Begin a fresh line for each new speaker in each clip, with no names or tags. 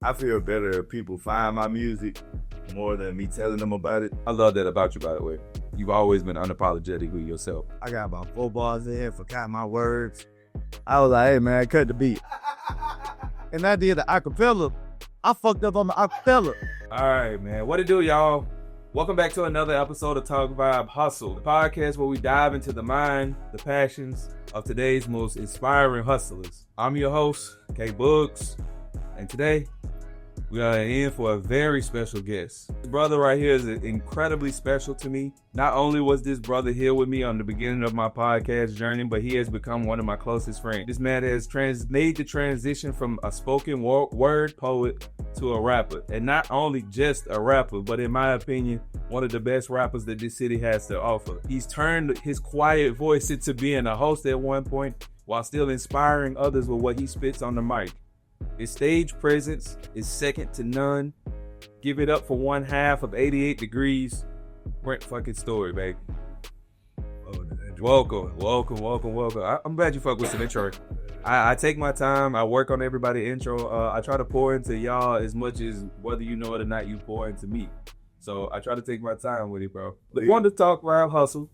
I feel better if people find my music more than me telling them about it.
I love that about you, by the way. You've always been unapologetic with yourself.
I got about 4 bars in here, forgot my words. I was like, hey man, cut the beat. And I did the acapella. I fucked up on the acapella.
All right, man. What it do, y'all? Welcome back to another episode of Talk Vibe Hustle, the podcast where we dive into the mind, the passions of today's most inspiring hustlers. I'm your host, K-Boogie, and today we are in for a very special guest. This brother right here is incredibly special to me. Not only was this brother here with me on the beginning of my podcast journey, but he has become one of my closest friends. This man has made the transition from a spoken word poet to a rapper. And not only just a rapper, but in my opinion, one of the best rappers that this city has to offer. He's turned his quiet voice into being a host at one point, while still inspiring others with what he spits on the mic. His stage presence is second to none. Give it up for one half of 88 Degrees. Brint fucking Story, baby. Welcome. I'm glad you fuck with some intro. I take my time. I work on everybody's intro. I try to pour into y'all as much as whether you know it or not, you pour into me. So I try to take my time with it, bro. But want to talk around hustle.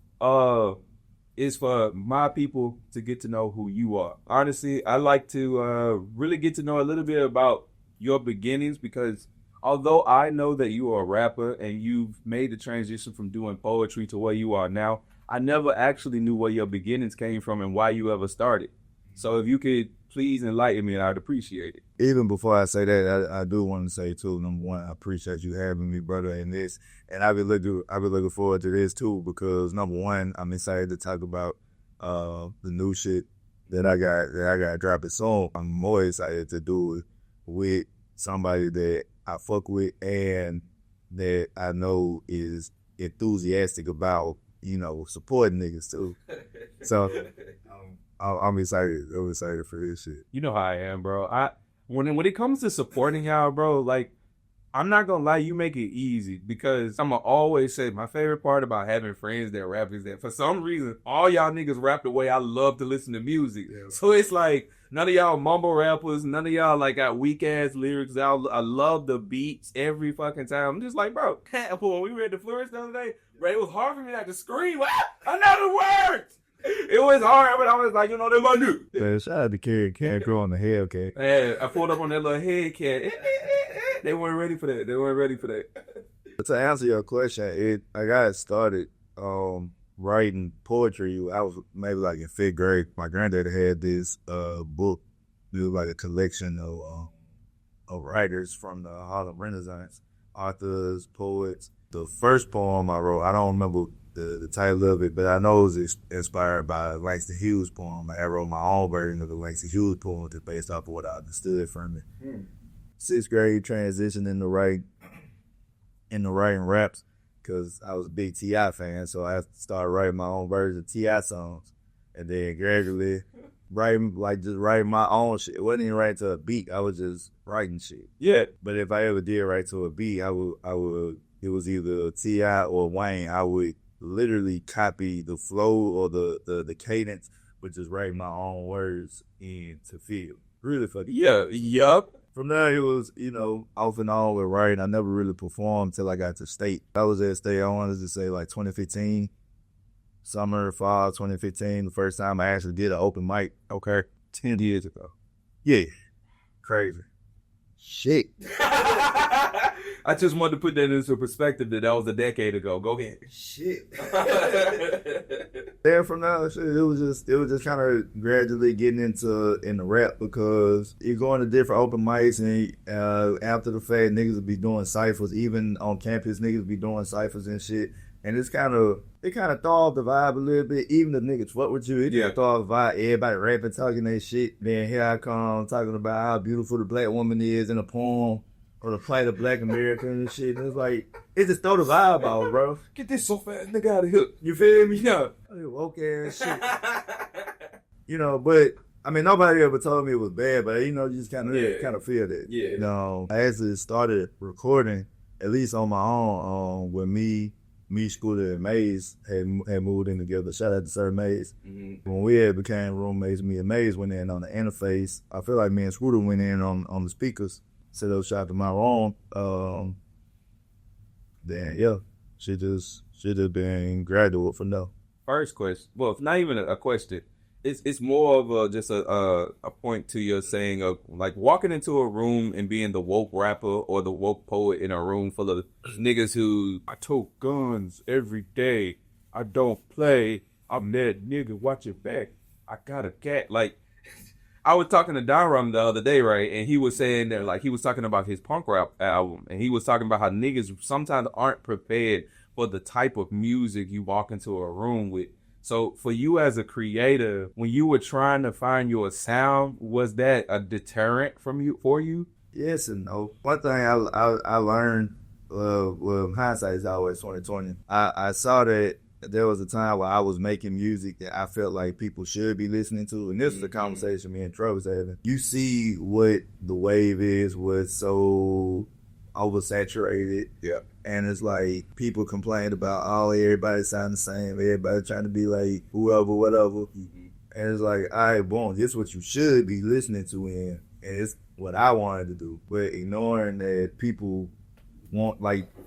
Is for my people to get to know who you are. Honestly, I like to really get to know a little bit about your beginnings, because although I know that you are a rapper and you've made the transition from doing poetry to where you are now, I never actually knew where your beginnings came from and why you ever started. So if you could please enlighten me, I'd appreciate it.
Even before I say that, I do want to say too, number one, I appreciate you having me, brother, in this. And I've been looking forward to this too, because number one, I'm excited to talk about the new shit that I got dropping soon. I'm more excited to do it with somebody that I fuck with and that I know is enthusiastic about, supporting niggas too. So I'm excited. I'm excited for this shit.
You know how I am, bro. When it comes to supporting y'all, bro, like, I'm not gonna lie, you make it easy, because I'm gonna always say my favorite part about having friends that rap is that for some reason all y'all niggas rap the way I love to listen to music. Yeah. So it's like none of y'all mumble rappers, none of y'all like got weak ass lyrics. I love the beats every fucking time. I'm just like, bro, when we read the Flourish the other day, bro, it was hard for me not to scream. I know the words. It was hard, but I was like, they're my dude.
Man, shout out to Carrie. Can't grow on the Hellcat.
Man, I pulled up on that little Hellcat. They weren't ready for that.
But to answer your question, I got started writing poetry. I was maybe like in 5th grade. My granddad had this book. It was like a collection of writers from the Harlem Renaissance, authors, poets. The first poem I wrote, I don't remember the title of it, but I know it was inspired by Langston Hughes' poem. I wrote my own version of the Langston Hughes poem just based off of what I understood from it. 6th grade transition into writing raps, because I was a big T.I. fan, so I started writing my own version of T.I. songs, and then gradually writing my own shit. It wasn't even writing to a beat. I was just writing shit.
Yeah.
But if I ever did write to a beat, I would. It was either T.I. or Wayne. I would literally copy the flow or the cadence, but just write my own words into feel. Really fucking
yup.
From there, it was, off and on with writing. I never really performed till I got to state. I was at state, I wanted to say like 2015, summer, fall 2015, the first time I actually did an open mic.
Okay. 10 years ago.
Yeah. Crazy. Shit.
I just wanted to put that into perspective that was a decade ago. Go ahead.
Shit. Then from now, it was just kind of gradually getting into rap, because you're going to different open mics, and after the fact, niggas will be doing ciphers. Even on campus, niggas be doing ciphers and shit. And it kind of throw off the vibe a little bit. Even the niggas fuck with you, it throw off the vibe. Everybody rapping, talking their shit. Then here I come talking about how beautiful the black woman is in a poem, or the plight of black America and shit. And it's like, it just throw the vibe off, bro.
Get this so fast nigga out of here.
You feel me?
Yeah.
Woke ass shit. But I mean, nobody ever told me it was bad, but you just kind of feel that.
Yeah.
I actually started recording, at least on my own, when me, Scooter, and Maze had moved in together. Shout out to Sir Maze. Mm-hmm. When we had became roommates, me and Maze went in on the interface. I feel like me and Scooter went in on the speakers. set up shop in my own. Then yeah, she just been graduate for now.
First question. Well, it's not even a question. It's more of just a point to your saying of like walking into a room and being the woke rapper or the woke poet in a room full of niggas who I tote guns every day. I don't play. I'm that nigga. Watch your back. I got a cat. Like I was talking to Darum the other day, right? And he was saying that like he was talking about his punk rap album, and he was talking about how niggas sometimes aren't prepared for the type of music you walk into a room with. So for you as a creator, when you were trying to find your sound, was that a deterrent for you?
Yes and no. One thing I learned, well, hindsight is always 20/20. I saw that there was a time where I was making music that I felt like people should be listening to, and this was a conversation me and Trey was having. You see what the wave is, what's so oversaturated.
Yeah.
And it's like people complain about, oh, everybody sound the same, everybody trying to be like whoever, whatever. And it's like, all right, boom, this is what you should be listening to and it's what I wanted to do. But ignoring that people want,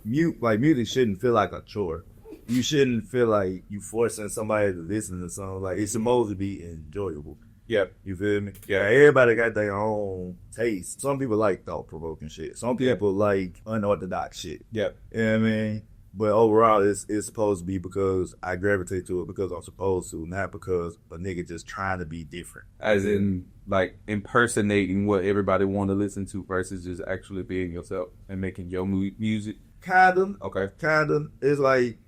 music shouldn't feel like a chore. You shouldn't feel like you forcing somebody to listen to something. Like, it's supposed to be enjoyable.
Yep.
You feel me? Yeah, everybody got their own taste. Some people like thought-provoking shit. Some people like unorthodox shit.
Yep.
You know what I mean? But overall, it's supposed to be because I gravitate to it because I'm supposed to, not because a nigga just trying to be different.
As in, like, impersonating what everybody want to listen to versus just actually being yourself and making your music?
Kinda.
Okay.
Kinda. It's like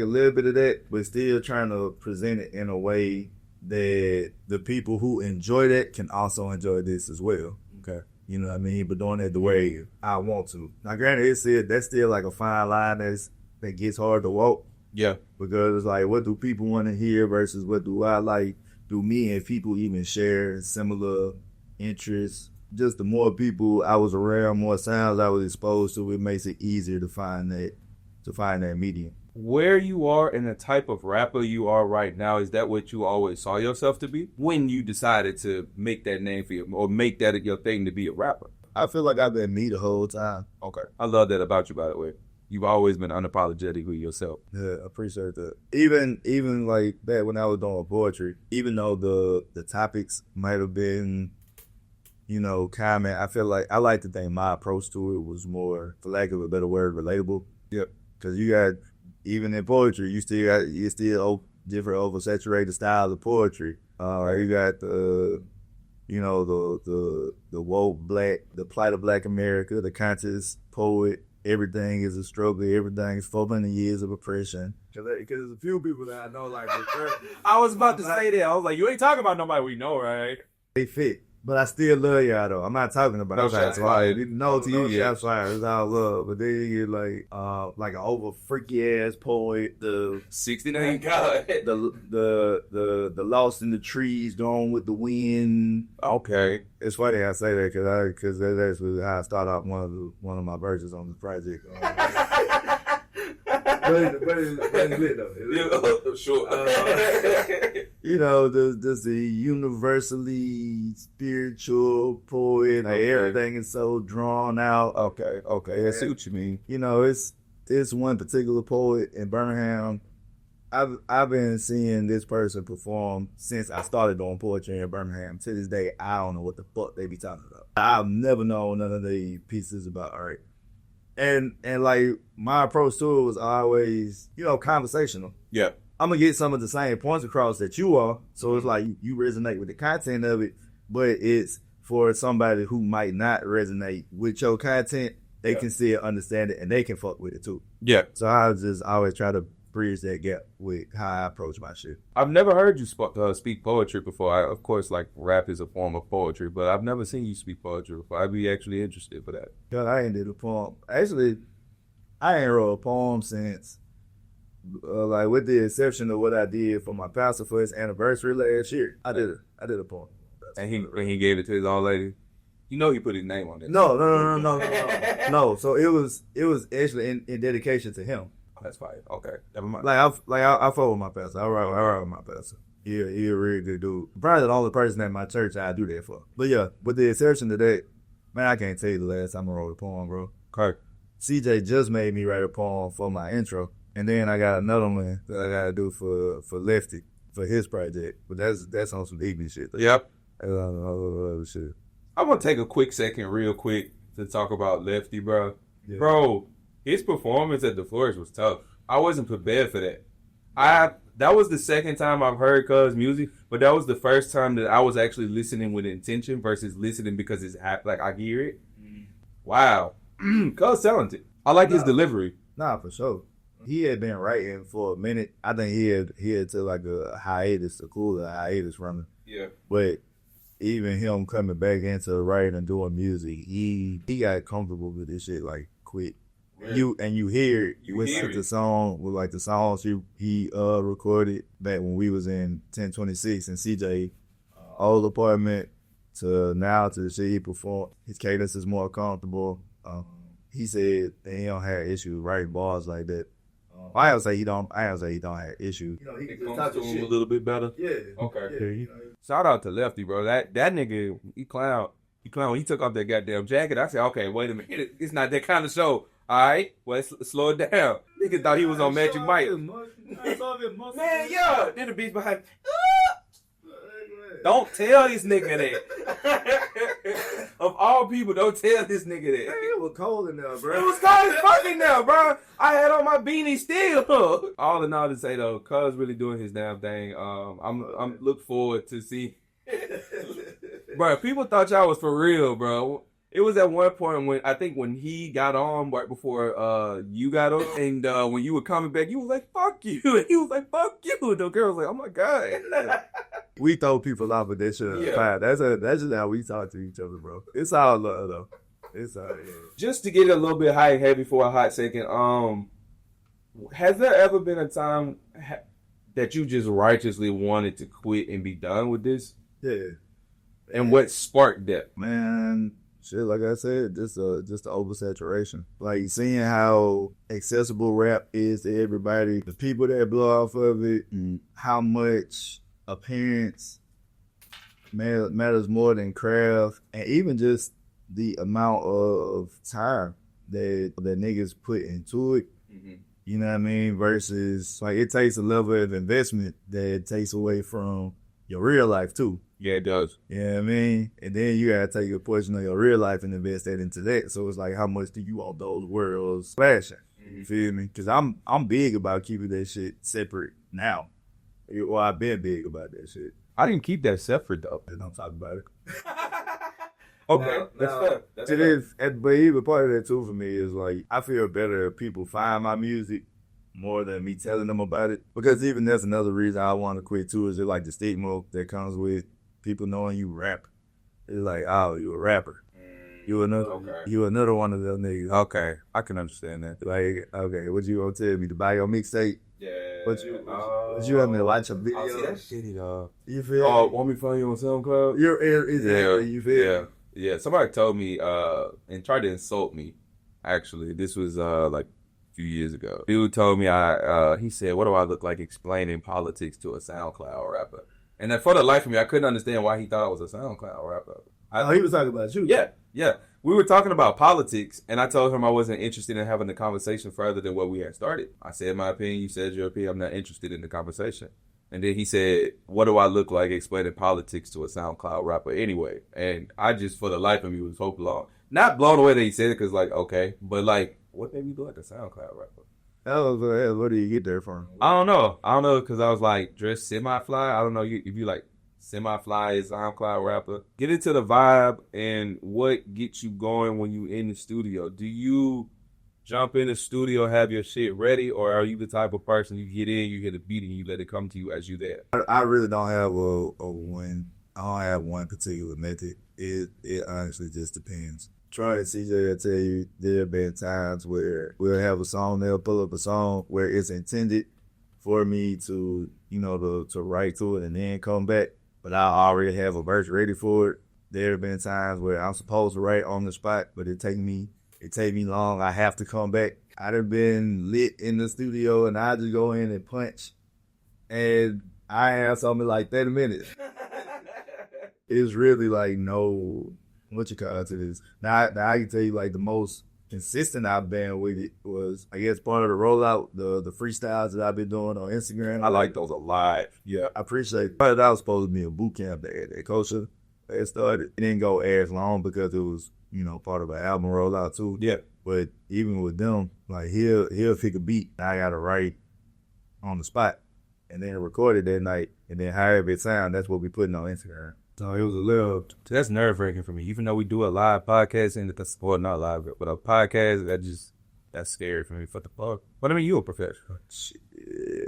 a little bit of that, but still trying to present it in a way that the people who enjoy that can also enjoy this as well.
Okay.
You know what I mean? But doing it the way I want to. Now, granted, that's still like a fine line that gets hard to walk.
Yeah.
Because it's like, what do people want to hear versus what do I like? Do me and people even share similar interests? Just the more people I was around, more sounds I was exposed to, it makes it easier to find that medium.
Where you are and the type of rapper you are right now, is that what you always saw yourself to be when you decided to make that name for you or make that your thing to be a rapper?
I feel like I've been me the whole time.
Okay. I love that about you, by the way. You've always been unapologetic with yourself.
Yeah, I appreciate that. Even like that when I was doing poetry, even though the topics might have been, common, I feel like I like to think my approach to it was more, for lack of a better word, relatable.
Yep.
Because you got, even in poetry, you still different oversaturated styles of poetry. You got the woke black, the plight of Black America, the conscious poet. Everything is a struggle. Everything is 400 years of oppression. Because there's a few people that I know, like,
I was about to say that. I was like, you ain't talking about nobody we know, right?
They fit. But I still love y'all, though. I'm not talking about
no shots fired.
No to you, shots fired. It's all love. But then you get like an over freaky ass poet, the
69 God,
the Lost in the Trees, Gone with the Wind.
Okay,
it's funny I say that because that's how I start off one of my verses on the project. But it's lit though.
Sure.
There's the universally spiritual poet. Like, everything is so drawn out.
Okay. I see what you mean.
It's one particular poet in Birmingham. I've been seeing this person perform since I started doing poetry in Birmingham. To this day, I don't know what the fuck they be talking about. I've never known none of the pieces about art. And like, my approach to it was always, conversational.
Yeah.
I'm going to get some of the same points across that you are. So it's like you resonate with the content of it, but it's for somebody who might not resonate with your content. They can still understand it and they can fuck with it too.
Yeah.
So I just always try to bridge that gap with how I approach my shit.
I've never heard you speak poetry before. Of course, like, rap is a form of poetry, but I've never seen you speak poetry before. I'd be actually interested for that.
God, I ain't did a poem. Actually, I ain't wrote a poem since, like, with the exception of what I did for my pastor for his anniversary last year. I did a poem.
And he gave it to his old lady. He put his name on it.
No. No. So it was actually in dedication to him.
That's fine. Okay, never mind.
I fuck with my pastor. I ride with my pastor. He a really good dude. Probably the only person at my church I do that for. But yeah, with the exception of that, Man, I can't tell you the last time I wrote a poem, bro.
Okay.
CJ just made me write a poem for my intro, and then I got another one that I gotta do for Lefty for his project. But that's on some ignorant shit.
Yep.
That's on other shit.
I'm gonna take a quick second, real quick, to talk about Lefty, bro.
Yeah.
Bro, his performance at the Flourish was tough. I wasn't prepared for that. That was the second time I've heard Cuz music, but that was the first time that I was actually listening with intention versus listening because it's like I hear it. Wow. Cuz talented. I like his delivery.
Nah, for sure. He had been writing for a minute. I think he had to like a hiatus, a cooler hiatus from it.
Yeah.
But even him coming back into writing and doing music, he got comfortable with this shit like quick. Yeah. You hear it. You listen to the song with like the songs he recorded back when we was in 1026 and CJ old apartment to now to the shit he performed. His cadence is more comfortable. He said that he don't have issues writing bars like that. I don't say he don't have issues. You know, he can just talk to him
a little bit better.
Yeah.
Okay.
Yeah, you know.
Shout out to Lefty, bro. That nigga, he clown. When he took off that goddamn jacket, I said, okay, wait a minute. It's not that kind of show. All right, well, slow it down. Nigga thought he was on Magic Mike. Man, yeah. Then the beats behind. Don't tell this nigga that. Of all people, don't tell this nigga that.
Man, it was cold in there, bro.
It was cold as fuck in there, bro. I had on my beanie still. All in all to say though, Cuz really doing his damn thing. I'm look forward to see. Bro, people thought y'all was for real, bro. It was at one point when he got on right before you got on, and when you were coming back, you was like, "Fuck you," and he was like, "Fuck you." The girl was like, "Oh my god."
We throw people off of that shit. Yeah. That's just how we talk to each other, bro. It's all love though. It's all yeah.
Just to get a little bit high and heavy for a hot second. Has there ever been a time that you just righteously wanted to quit and be done with this?
Yeah.
And what sparked that?
Man, shit, like I said, just the oversaturation. Like seeing how accessible rap is to everybody, the people that blow off of it, how much appearance matters more than craft, and even just the amount of time that niggas put into it. Mm-hmm. You know what I mean? Versus like it takes a level of investment that it takes away from your real life too.
Yeah, it does.
You know what I mean? And then you gotta take a portion of your real life and invest that into that. So it's like, how much do you want those worlds flashing? You feel me? Because I'm big about keeping that shit separate now. Well, I've been big about that shit.
I didn't keep that separate though.
I don't talk about it.
Okay, that's fair. That's fair.
But even part of that too for me is like, I feel better if people find my music more than me telling them about it. Because even that's another reason I want to quit too, is it like the stigma that comes with people knowing you rap. It's like, oh, you a rapper. You another one of them niggas.
Okay, I can understand that.
Like, okay, what you gonna tell me to buy your mixtape?
Yeah.
What you have me to watch a video?
See, that's shitty, dog.
You feel?
Oh, want me to find you on SoundCloud?
You feel?
Yeah. Somebody told me and tried to insult me. Actually, this was like a few years ago. Dude told me he said, "What do I look like explaining politics to a SoundCloud rapper?" And then for the life of me, I couldn't understand why he thought I was a SoundCloud rapper.
He was talking about you.
Yeah. We were talking about politics, and I told him I wasn't interested in having the conversation further than what we had started. I said my opinion, you said your opinion, I'm not interested in the conversation. And then he said, what do I look like explaining politics to a SoundCloud rapper anyway? And I just, for the life of me, was so blown. Not blown away that he said it, because like, okay, but like, what made me look like a SoundCloud rapper?
Where do you get there from?
I don't know, because I was like, dressed semi-fly. I don't know if you like, semi-fly is SoundCloud rapper. Get into the vibe and what gets you going when you in the studio. Do you jump in the studio, have your shit ready, or are you the type of person you get in, you hit a beat, and you let it come to you as you there?
I really don't have a one. I don't have one particular method. It honestly just depends. Troy and CJ will tell you there have been times where we'll have a song, they'll pull up a song where it's intended for me to, to write to it and then come back. But I already have a verse ready for it. There have been times where I'm supposed to write on the spot, but it take me long. I have to come back. I'd have been lit in the studio, and I just go in and punch, and I have something like 30 minutes. It's really like no what you call it to this. Now I can tell you like the most consistent I've been with it was, I guess, part of the rollout, the freestyles that I've been doing on Instagram.
I like those a lot. Yeah.
I appreciate it. But that was supposed to be a boot camp that culture that started. It didn't go as long because it was, part of an album rollout too.
Yeah.
But even with them, like he'll pick a beat. I gotta write on the spot and then record it that night. And then however it sound, that's what we putting on Instagram. So it was a little.
So that's nerve wracking for me. Even though we do a live podcast and that's not live, but a podcast, that's scary for me. For the fuck. But I mean, you a professional.
Shit,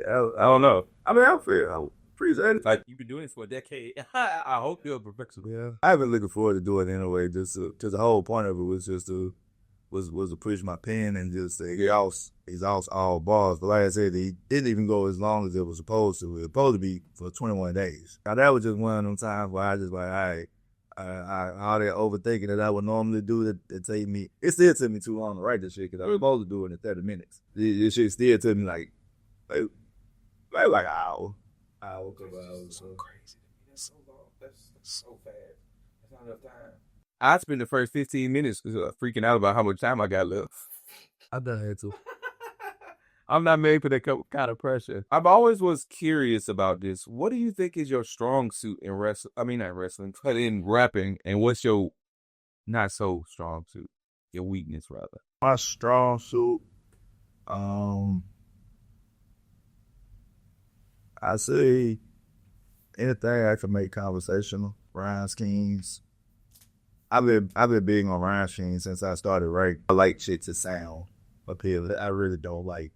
I don't know. I mean, I appreciate it.
Like you've been doing this for a decade. I hope you're a professional.
Yeah, I've been looking forward to doing it anyway. Just the whole point of it was just to push my pen and just say he's off all bars. But like I said, he didn't even go as long as it was supposed to. It was supposed to be for 21 days. Now that was just one of them times where I just like, all right, all that overthinking that I would normally do it take me. It still took me too long to write this shit because I was supposed to do it in 30 minutes. This shit still took me like an hour.
Couple hours. So crazy. That's so long. That's so fast. That's not enough time. I spent the first 15 minutes freaking out about how much time I got left.
I done had to.
I'm not made for that kind of pressure. I've always was curious about this. What do you think is your strong suit in wrestling? I mean, not wrestling, but in rapping. And what's your not so strong suit? Your weakness, rather.
My strong suit, I say anything I can make conversational. Rhyme schemes. I've been big on rhyme schemes since I started writing. I like shit to sound appealing. I really don't like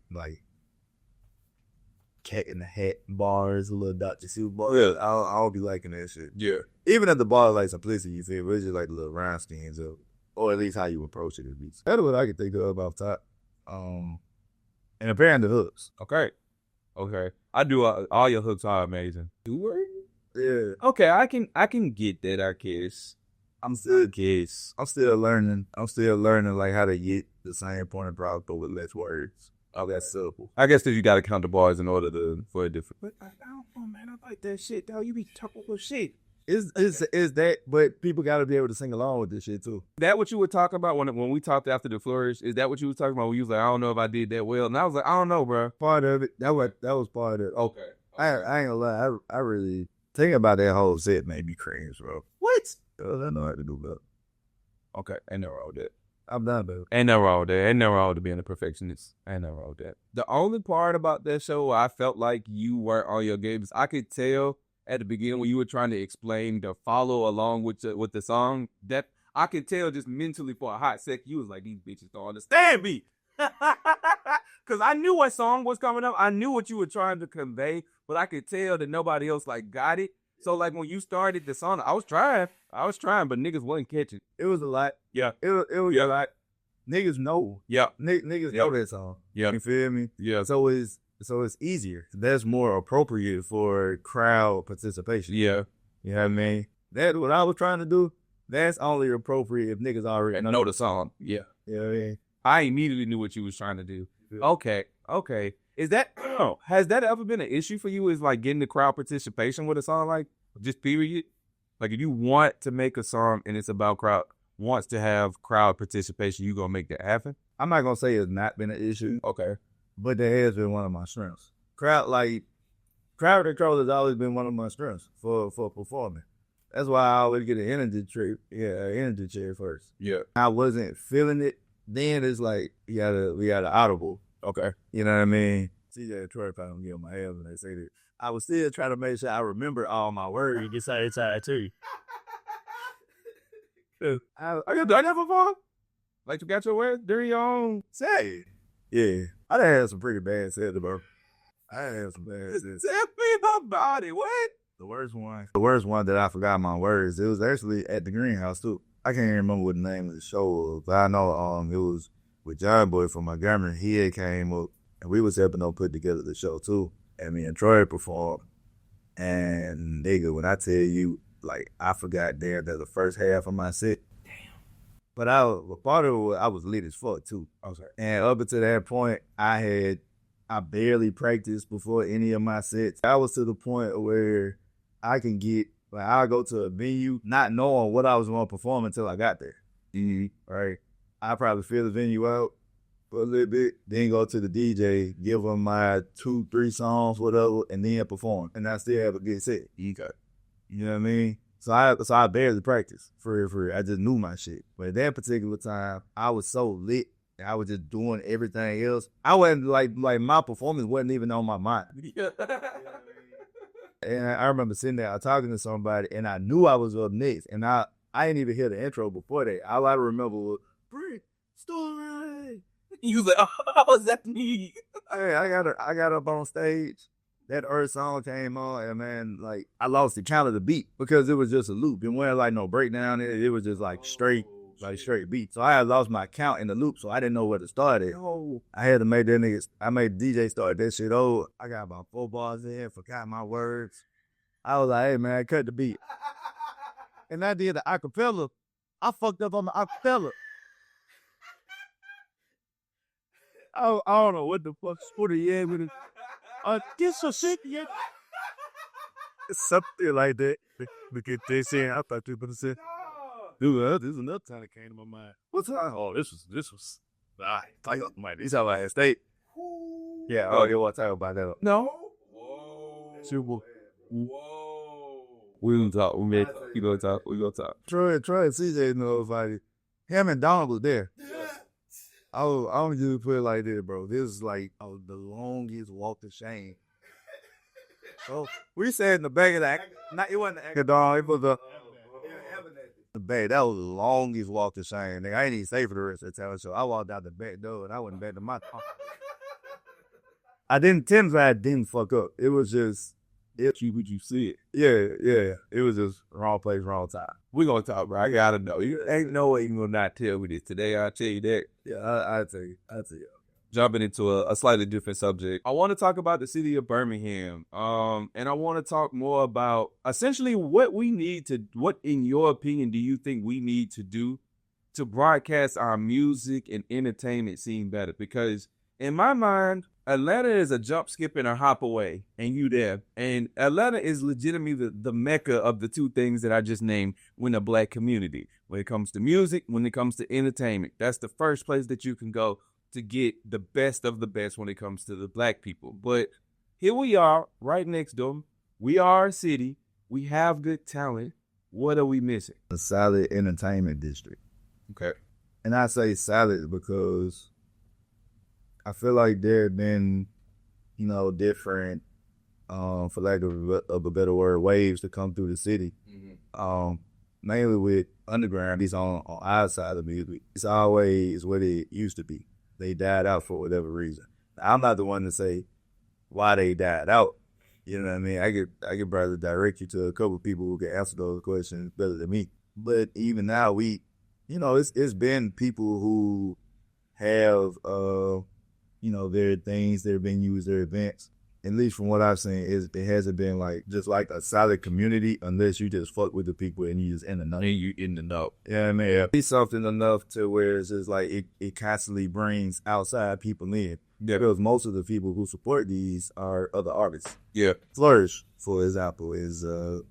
cat in the hat bars, a little Dr. Seuss bars. Yeah, I'll be liking that shit.
Yeah.
Even at the bar like simplicity, you feel, but it's just like the little rhyme schemes or at least how you approach it at least. That's what I can think of off top. And apparently the hooks.
Okay. I do all your hooks are amazing. Doers?
Yeah.
Okay, I can get that, I guess.
I'm still learning. I'm still learning like how to get the same point across, but with less words. Oh, that's simple.
I guess that you got to count the bars in order for a different. But I don't know, man. I like that shit, though. You be talking about shit.
Is that? But people got to be able to sing along with this shit too.
That what you were talking about when we talked after the flourish? Is that what you was talking about? When you was like, I don't know if I did that well, and I was like, I don't know, bro.
Part of it. That was part of it.
Okay.
I ain't gonna lie. I really think about that whole set made me cringe, bro.
What?
I know how to do that.
Okay, ain't no wrong with that.
I'm done, baby.
Ain't no wrong with that. Ain't no wrong with being a perfectionist. Ain't no wrong with that. The only part about that show where I felt like you were on your game is I could tell at the beginning when you were trying to explain the follow along with the song, that I could tell just mentally for a hot second, you was like, these bitches don't understand me. Because I knew what song was coming up. I knew what you were trying to convey, but I could tell that nobody else like got it. So like when you started the song, I was trying, but niggas wasn't catching.
It was a lot.
Yeah.
It was a lot. Niggas know.
Yeah.
Niggas know that song.
Yeah.
You feel me?
Yeah.
So it's easier. That's more appropriate for crowd participation.
Yeah.
You know what I mean? That's what I was trying to do. That's only appropriate if niggas already
know the song. Yeah.
You know what I mean?
I immediately knew what you was trying to do.
Yeah.
Okay. Has that ever been an issue for you? Is like getting the crowd participation with a song, like just period? Like if you want to make a song and it's about wants to have crowd participation, you gonna make that happen?
I'm not gonna say it's not been an issue.
Okay.
But that has been one of my strengths. Crowd control has always been one of my strengths for performing. That's why I always get an energy chair first.
Yeah.
I wasn't feeling it. Then it's like we got an audible.
Okay.
You know what I mean? CJ and Troy probably don't get on my ass when they say that. I was still trying to make sure I remember all my words.
You get tired too.
I got that before? Like you got your words during your own
say. Yeah. I done had some pretty bad sets, bro. I had some bad sets.
Tell me about it. What?
The worst one that I forgot my words, it was actually at the greenhouse too. I can't even remember what the name of the show was, but I know it was with John Boy from Montgomery. He had came up and we was helping them put together the show too. And me and Troy performed. And nigga, when I tell you, like, I forgot damn that the first half of my set. Damn. But part of it, I was lit as fuck too.
I'm sorry.
And up until that point, I barely practiced before any of my sets. I was to the point where I can get Like I'll go to a venue not knowing what I was going to perform until I got there. Right? I probably fill the venue out for a little bit, then go to the DJ, give them my 2-3 songs, whatever, and then perform. And I still have a good set. You know what I mean? So I barely practice for real. I just knew my shit. But at that particular time, I was so lit. I was just doing everything else. I wasn't like my performance wasn't even on my mind. And I remember sitting there talking to somebody, and I knew I was up next, and I didn't even hear the intro before that. All I remember was Brint Story.
You was like, oh, is that me?
Hey, I got up on stage. That Earth song came on, and man, like I lost the count of the beat because it was just a loop. It wasn't like no breakdown. It was just like straight beat. So I had lost my count in the loop, so I didn't know where to start it. I had to make that niggas. I made DJ start that shit. Oh, I got about 4 bars in, forgot my words. I was like, hey man, cut the beat. And I did the acapella. I fucked up on the acapella. I don't know what the fuck spooter yeah with it. This a shit yeah. Something like that. Look at this here. I thought you were gonna say. Dude, this is another time that came to my mind. What's that? Oh, this was. This is how I had state. Yeah. Oh, you want to talk about that?
No.
Whoa. Super.
Whoa. We gonna talk. We gonna talk.
Troy and CJ know if him and Don was there. I'm just put it like this, bro. This is like the longest walk to shame. So we sat in the back of the it wasn't the anchor dog, it was the back. That was the longest walk to shame. Nigga, I ain't even stay for the rest of the time. So I walked out the back door and I went back to my car. I didn't fuck up. It was just
what you see it.
Yeah. It was just wrong place, wrong time.
We gonna talk, bro. I gotta know. You ain't no way you gonna not tell me this today. I'll tell you that.
Yeah, I'll tell you.
Jumping into a slightly different subject. I want to talk about the city of Birmingham. And I want to talk more about essentially what in your opinion do you think we need to do to broadcast our music and entertainment scene better? Because in my mind, Atlanta is a jump, skip, and a hop away, and you there. And Atlanta is legitimately the mecca of the two things that I just named when the black community. When it comes to music, when it comes to entertainment, that's the first place that you can go to get the best of the best when it comes to the black people. But here we are, right next to them. We are a city. We have good talent. What are we missing?
A solid entertainment district.
Okay.
And I say solid because I feel like there have been, different, for lack of a better word, waves to come through the city. Mm-hmm. Mainly with underground, these on our side of music. It's always what it used to be. They died out for whatever reason. I'm not the one to say why they died out. You know what I mean? I could probably direct you to a couple of people who can answer those questions better than me. But even now, it's been people who have, their things, their venues, their events. At least from what I've seen, it hasn't been just like a solid community unless you just fuck with the people and you just in the know.
And you in the know.
Yeah, I mean, it's something enough to where it's just like it constantly brings outside people in. Yeah. Because most of the people who support these are other artists.
Yeah.
Flourish, for example, is a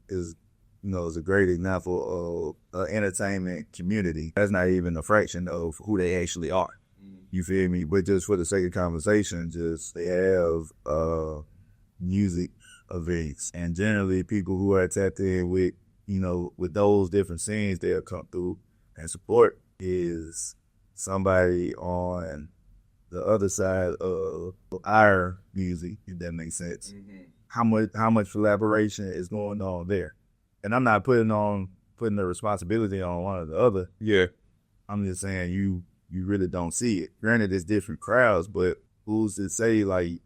great example of an entertainment community. That's not even a fraction of who they actually are. You feel me? But just for the sake of conversation, they have music events. And generally people who are tapped in with those different scenes they'll come through and support is somebody on the other side of our music, if that makes sense. Mm-hmm. How much collaboration is going on there? And I'm not putting the responsibility on one or the other.
Yeah.
I'm just saying you really don't see it. Granted, it's different crowds, but who's to say like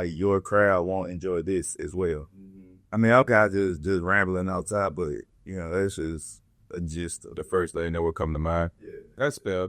your crowd won't enjoy this as well? Mm-hmm. I mean, I'm kind of just rambling outside, but that's just a gist of
the first thing that will come to mind.
Yeah.
That's fair.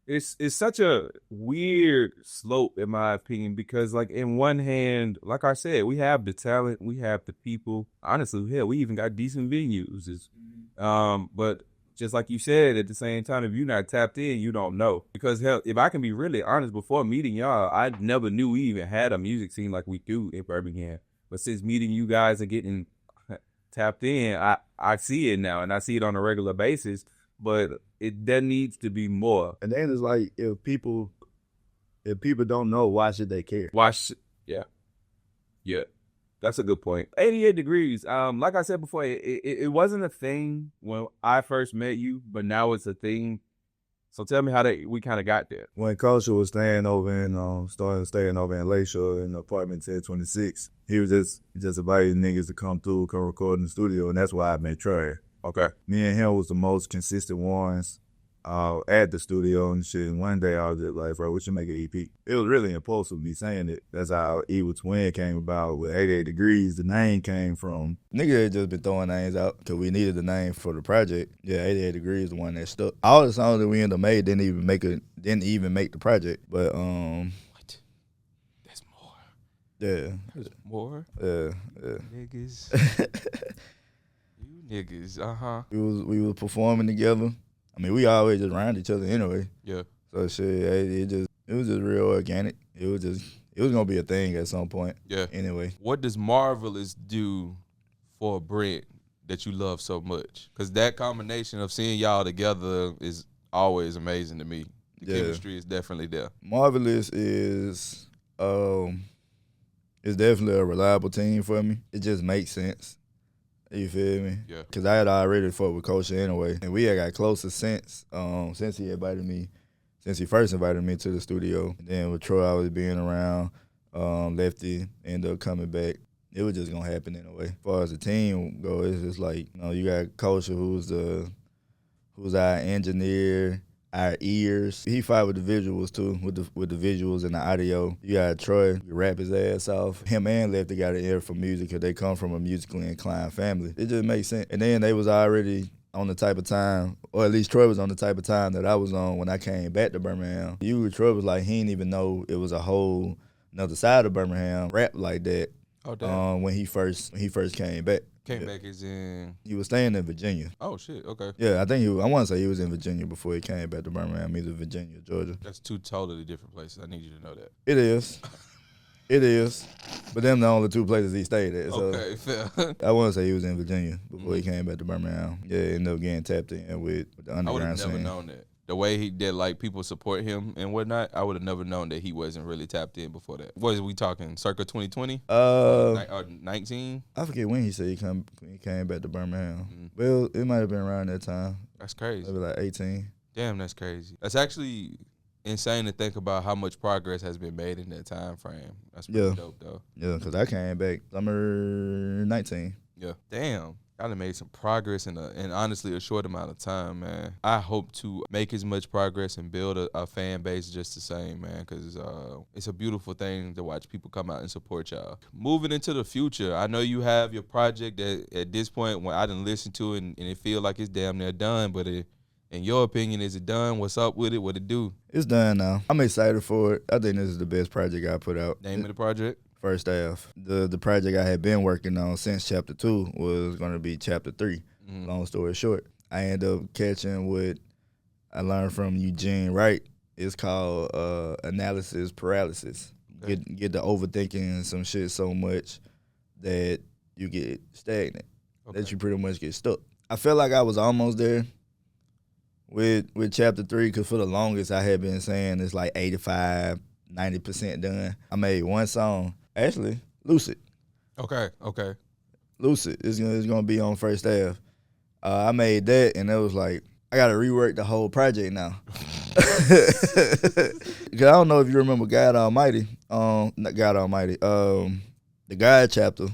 It's such a weird slope in my opinion because in one hand, like I said, we have the talent, we have the people. Honestly, hell, we even got decent venues. But just like you said, at the same time, if you're not tapped in, you don't know. Because hell, if I can be really honest, before meeting y'all, I never knew we even had a music scene like we do in Birmingham. But since meeting you guys and getting tapped in. I see it now, and I see it on a regular basis. But there needs to be more.
And then it's like if people don't know, why should they care?
Yeah, that's a good point. 88 degrees. Like I said before, it wasn't a thing when I first met you, but now it's a thing. So tell me how we kind of got there.
When Culture was staying over in Lakeshore in apartment 1026, he was just inviting niggas to come record in the studio, and that's why I met Trey.
Okay.
Me and him was the most consistent ones at the studio and shit. And one day I was just like, bro, we should make an EP. It was really impulsive me saying it. That's how Evil Twin came about with 88 Degrees. The name came from. Nigga had just been throwing names out because we needed the name for the project. Yeah, 88 Degrees is the one that stuck. All the songs that we ended up made didn't even make the project. But
What? There's more.
Yeah.
There's more.
Yeah.
Niggas. You niggas.
We was performing together. I mean, we always just around each other anyway.
Yeah.
So shit, it was just real organic. It was gonna be a thing at some point.
Yeah.
Anyway.
What does Marvelous do for Brint that you love so much? Because that combination of seeing y'all together is always amazing to me. The chemistry is definitely there.
Marvelous is definitely a reliable team for me. It just makes sense. You feel me?
Yeah.
Because I had already fought with Coach anyway, and we had got closer since he first invited me to the studio. And then with Troy always being around, Lefty ended up coming back. It was just gonna happen anyway. As far as the team goes, it's just like, you got Coach who's our engineer, our ears. He fight with the visuals too, with the visuals and the audio. You got Troy, you rap his ass off. Him and Lefty got an ear for music because they come from a musically inclined family. It just makes sense. And then they was already on the type of time, or at least Troy was on the type of time that I was on when I came back to Birmingham. Troy was like, he didn't even know it was a whole another side of Birmingham rap like that.
Oh, damn.
When he first came back.
Came back as in?
He was staying in Virginia.
Oh, shit, okay.
Yeah, I want to say he was in Virginia before he came back to Birmingham, either Virginia or Georgia.
That's two totally different places. I need you to know that.
It is. It is. But them the only two places he stayed at. So
okay, fair.
I want to say he was in Virginia before he came back to Birmingham. Yeah, ended up getting tapped in with the underground scene.
I would have never known that. The way he did, like, people support him and whatnot, I would have never known that he wasn't really tapped in before that. What is we talking, circa 2020? 19?
I forget when he said he came back to Birmingham. Mm-hmm. Well, it might have been around that time.
That's crazy.
Maybe like 18.
Damn, that's crazy. That's actually insane to think about how much progress has been made in that time frame. That's pretty dope, though.
Yeah, because I came back summer 19.
Yeah. Damn. Y'all done made some progress in honestly a short amount of time, man. I hope to make as much progress and build a fan base just the same, man, because it's a beautiful thing to watch people come out and support y'all. Moving into the future, I know you have your project that at this point, when I didn't listen to it and it feel like it's damn near done, but in your opinion, is it done? What's up with it? What it do?
It's done now. I'm excited for it. I think this is the best project I put out.
Name of the project?
First half. The project I had been working on since chapter 2 was going to be chapter 3. Mm-hmm. Long story short, I ended up catching what I learned from Eugene Wright. It's called analysis paralysis. Okay. Get to overthinking some shit so much that you get stagnant, that you pretty much get stuck. I felt like I was almost there with chapter 3 because for the longest I had been saying it's like 85, 90% done. I made one song. Actually, Lucid.
Okay.
Lucid is gonna be on first half. I made that, and it was like, I gotta rework the whole project now. Cause I don't know if you remember God Almighty. Not God Almighty. The God chapter.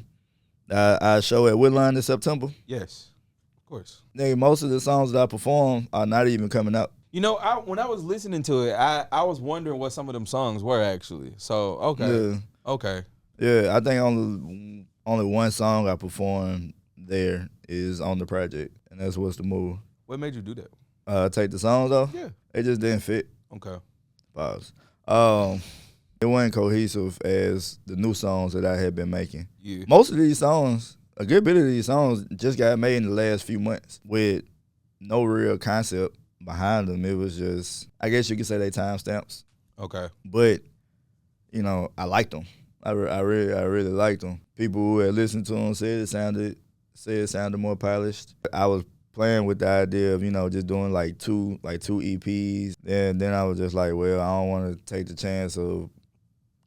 I show at Woodline this September.
Yes, of course.
Nigga, most of the songs that I perform are not even coming out.
You know, when I was listening to it, I was wondering what some of them songs were actually. So okay.
Yeah.
Okay.
Yeah, I think only one song I performed there is on the project, and that's What's the Move.
What made you do that?
Take the songs off?
Yeah.
It just didn't fit.
Okay.
Pause. It wasn't cohesive as the new songs that I had been making.
Yeah.
Most of these songs, a good bit of these songs just got made in the last few months with no real concept behind them. It was just, I guess you could say they timestamps.
Okay.
But, I liked them. I really liked them. People who had listened to them said it say it sounded more polished. I was playing with the idea of, just doing like two EPs. And then I was just like, well, I don't want to take the chance of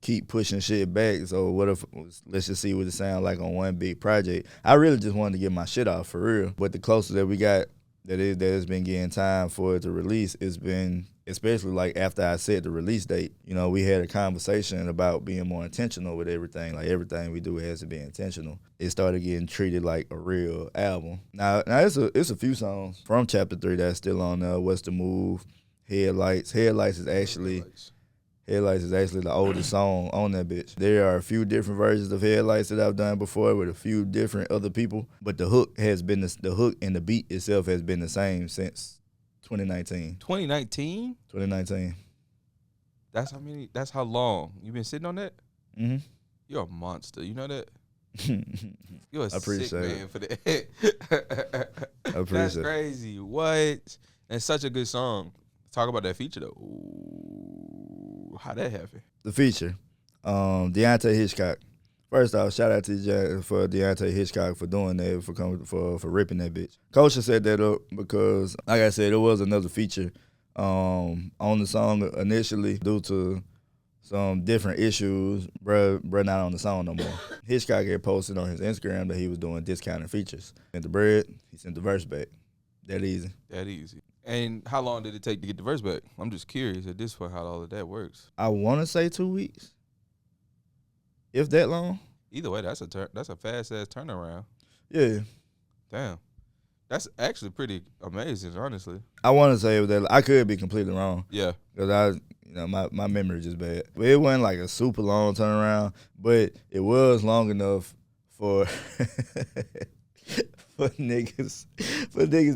keep pushing shit back. So what if, let's just see what it sounds like on one big project. I really just wanted to get my shit off for real. But the closer that we got, that it's been getting time for it to release, it's been, especially like after I set the release date, we had a conversation about being more intentional with everything. Like everything we do has to be intentional. It started getting treated like a real album. Now it's a few songs from Chapter 3 that's still on there. What's the Move? Headlights. Headlights is actually the oldest song on that bitch. There are a few different versions of Headlights that I've done before with a few different other people, but the hook and the beat itself has been the same since 2019.
2019?
2019.
That's how long you been sitting on that?
Mm-hmm.
You're a monster. You know that? You're a sick man for that.
I appreciate
That's crazy. What? And such a good song. Talk about that feature though. Ooh, how that happen?
The feature, Deontay Hitchcock. First off, shout out to Deontay Hitchcock for doing that, for ripping that bitch. Culture set that up because, like I said, it was another feature on the song initially due to some different issues. Bruh not on the song no more. Hitchcock had posted on his Instagram that he was doing discounted features. Sent the bread, he sent the verse back. That easy.
And how long did it take to get the verse back? I'm just curious at this point how all of that works.
I want to say 2 weeks, if that long.
Either way, that's a fast ass turnaround.
Yeah.
Damn, that's actually pretty amazing, honestly.
I want to say that I could be completely wrong.
Yeah,
because my memory is just bad. But it wasn't like a super long turnaround, but it was long enough for for niggas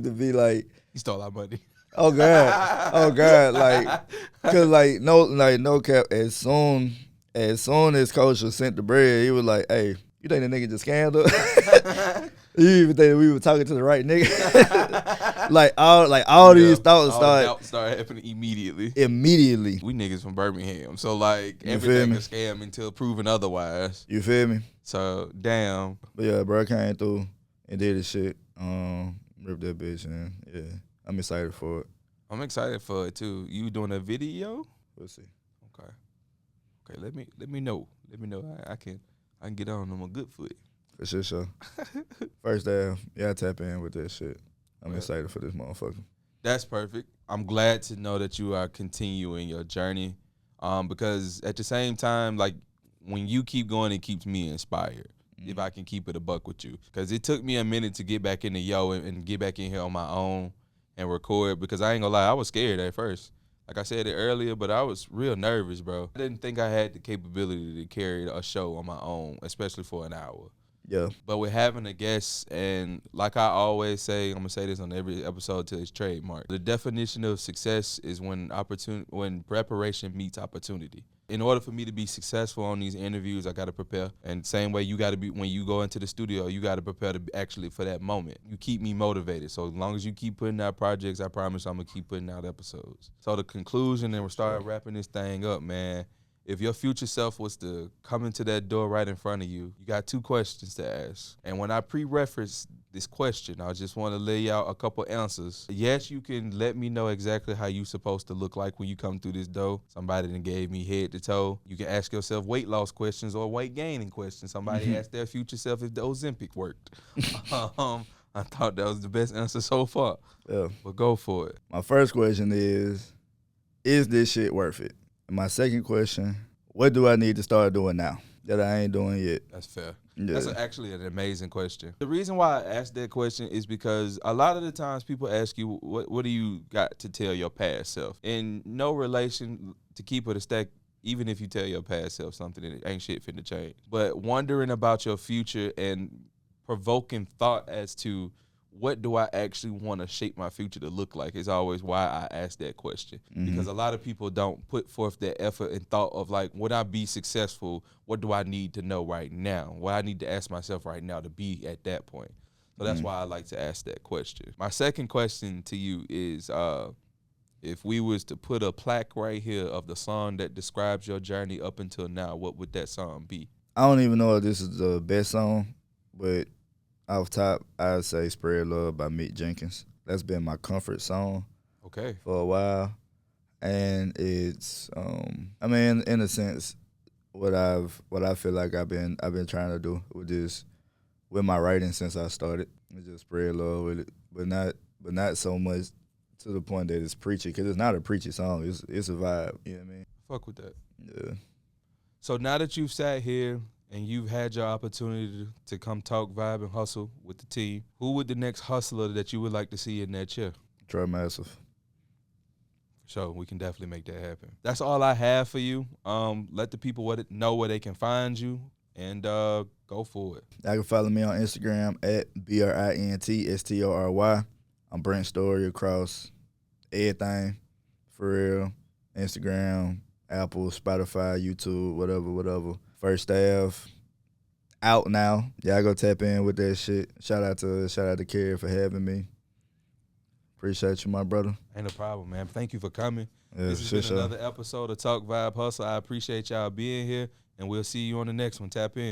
to be like,
he stole our money.
Oh God, like, cause no cap. As soon as Coach sent the bread, he was like, "Hey, you think the nigga just scammed us?" You even think we were talking to the right nigga? like all these thoughts
start happening immediately.
We
niggas from Birmingham, so like everything is scam until proven otherwise.
You feel me?
So damn.
But yeah, bro, came through and did his shit. Ripped that bitch, and yeah, I'm excited for it.
I'm excited for it too. You doing a video?
We'll see.
Okay. Let me know. I can get on a good foot.
For sure. First half, yeah, tap in with that shit. I'm excited for this motherfucker.
That's perfect. I'm glad to know that you are continuing your journey, because at the same time, like when you keep going, it keeps me inspired. If I can keep it a buck with you, because it took me a minute to get back into and get back in here on my own and record, because I ain't gonna lie, I was scared at first. Like I said it earlier, but I was real nervous, bro. I didn't think I had the capability to carry a show on my own, especially for an hour.
Yeah.
But with having a guest, and like I always say, I'm gonna say this on every episode till it's trademark. The definition of success is when preparation meets opportunity. In order for me to be successful on these interviews, I gotta prepare. And same way you gotta be when you go into the studio, you gotta prepare to actually for that moment. You keep me motivated. So as long as you keep putting out projects, I promise I'm gonna keep putting out episodes. So the conclusion, and we'll start wrapping this thing up, man. If your future self was to come into that door right in front of you, you got 2 questions to ask. And when I pre-reference this question, I just want to lay out a couple answers. Yes, you can let me know exactly how you supposed to look like when you come through this door. Somebody done gave me head to toe. You can ask yourself weight loss questions or weight gaining questions. Somebody asked their future self if the Ozempic worked. I thought that was the best answer so far.
Yeah.
But go for it.
My first question is this shit worth it? My second question, what do I need to start doing now that I ain't doing yet?
That's fair.
Yeah.
That's actually an amazing question. The reason why I asked that question is because a lot of the times people ask you, what do you got to tell your past self? In no relation, to keep it a stack, even if you tell your past self something, it ain't shit finna change. But wondering about your future and provoking thought as to what do I actually want to shape my future to look like is always why I ask that question. Because a lot of people don't put forth that effort and thought of like, would I be successful? What do I need to know right now? What I need to ask myself right now to be at that point. So that's why I like to ask that question. My second question to you is, if we was to put a plaque right here of the song that describes your journey up until now, what would that song be?
I don't even know if this is the best song, but off top, I'd say Spread Love by Meek Jenkins. That's been my comfort song
Okay.
for a while. And it's I mean, in a sense, what I feel like I've been trying to do with my writing since I started. It's just spread love with it. But not so much to the point that it's preachy, because it's not a preachy song. It's a vibe, you know what I mean?
Fuck with that.
Yeah.
So now that you've sat here and you've had your opportunity to come talk, vibe, and hustle with the team, who would the next hustler that you would like to see in that chair?
Troy Massive.
So we can definitely make that happen. That's all I have for you. Let the people know where they can find you, and go for it.
Y'all can follow me on Instagram at BRINTSTORY. I'm Brint Story across everything, for real. Instagram, Apple, Spotify, YouTube, whatever. First Staff out now. Y'all go tap in with that shit. Shout out to Kerry for having me. Appreciate you, my brother.
Ain't a problem, man. Thank you for coming.
Yeah,
this has been another episode of Talk Vibe Hustle. I appreciate y'all being here, and we'll see you on the next one. Tap in.